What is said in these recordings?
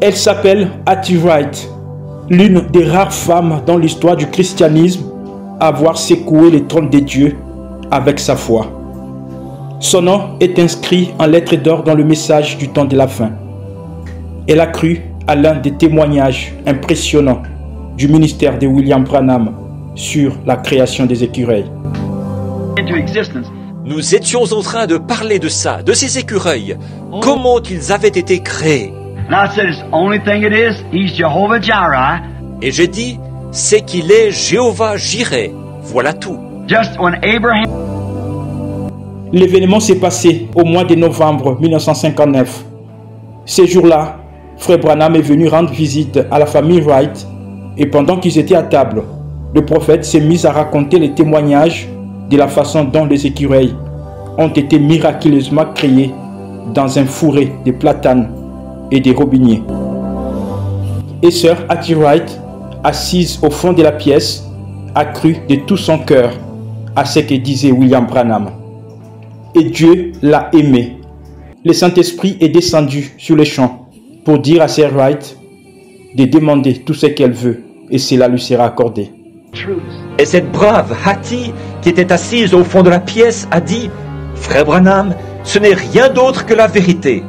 Elle s'appelle Hattie Wright, l'une des rares femmes dans l'histoire du christianisme à avoir secoué les trônes des dieux avec sa foi. Son nom est inscrit en lettres d'or dans le message du temps de la fin. Elle a cru à l'un des témoignages impressionnants du ministère de William Branham sur la création des écureuils. Nous étions en train de parler de ça, de ces écureuils, comment ils avaient été créés. Et j'ai dit, c'est qu'il est Jéhovah Jireh, voilà tout. L'événement s'est passé au mois de novembre 1959. Ce jour-là, Frère Branham est venu rendre visite à la famille Wright et pendant qu'ils étaient à table, le prophète s'est mis à raconter les témoignages de la façon dont les écureuils ont été miraculeusement créés dans un fourré de platanes et de robiniers. Et sœur Hattie Wright, assise au fond de la pièce, a cru de tout son cœur à ce que disait William Branham. Et Dieu l'a aimé. Le Saint-Esprit est descendu sur les champs pour dire à sœur Wright de demander tout ce qu'elle veut et cela lui sera accordé. Et cette brave Hattie, qui était assise au fond de la pièce, a dit, « Frère Branham, ce n'est rien d'autre que la vérité. »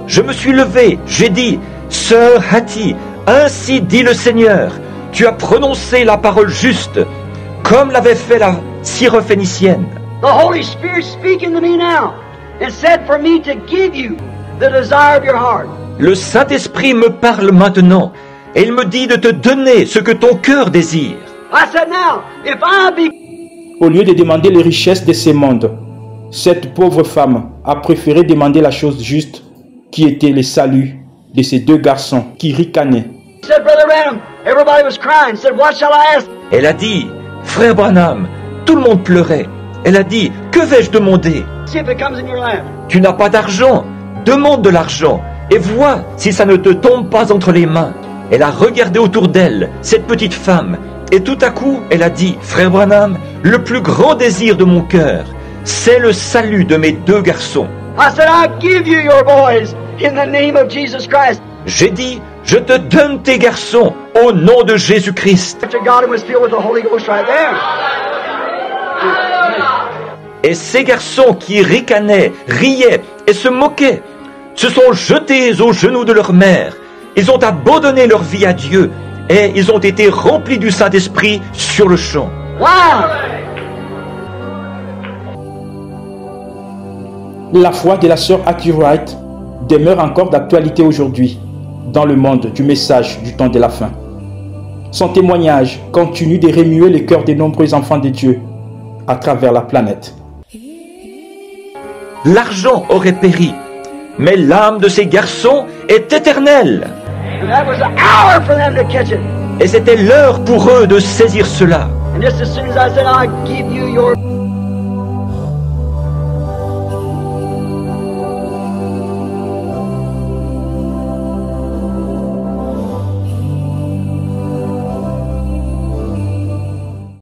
Je me suis levé, j'ai dit, « Sœur Hattie, ainsi dit le Seigneur, tu as prononcé la parole juste, comme l'avait fait la syrophénicienne. » The Holy Spirit speaking to me now and said for me to give you the desire of your heart. Le Saint-Esprit me parle maintenant et il me dit de te donner ce que ton cœur désire. I said now, if I be... Au lieu de demander les richesses de ce monde, cette pauvre femme a préféré demander la chose juste qui était le salut de ces deux garçons qui ricanaient. Said, Brother Branham, everybody was crying. Said, what shall I ask? Elle a dit, Frère Branham, tout le monde pleurait. Elle a dit, que vais-je demander? See if it comes in your lap. Tu n'as pas d'argent, demande de l'argent et vois si ça ne te tombe pas entre les mains. Elle a regardé autour d'elle, cette petite femme, et tout à coup, elle a dit, Frère Branham, le plus grand désir de mon cœur, c'est le salut de mes deux garçons. I said, I'll give you your boys in the name of Jesus Christ. J'ai dit, je te donne tes garçons au nom de Jésus-Christ. After God was filled with the Holy Ghost right there. Et ces garçons qui ricanaient, riaient et se moquaient, se sont jetés aux genoux de leur mère. Ils ont abandonné leur vie à Dieu et ils ont été remplis du Saint-Esprit sur le champ. Wow! La foi de la sœur Hattie Wright demeure encore d'actualité aujourd'hui dans le monde du message du temps de la fin. Son témoignage continue de remuer les cœurs de nombreux enfants de Dieu à travers la planète. L'argent aurait péri, mais l'âme de ces garçons est éternelle. And that was the hour for them to catch it. Et c'était l'heure pour eux de saisir cela. And just as soon as I said, I'll give you your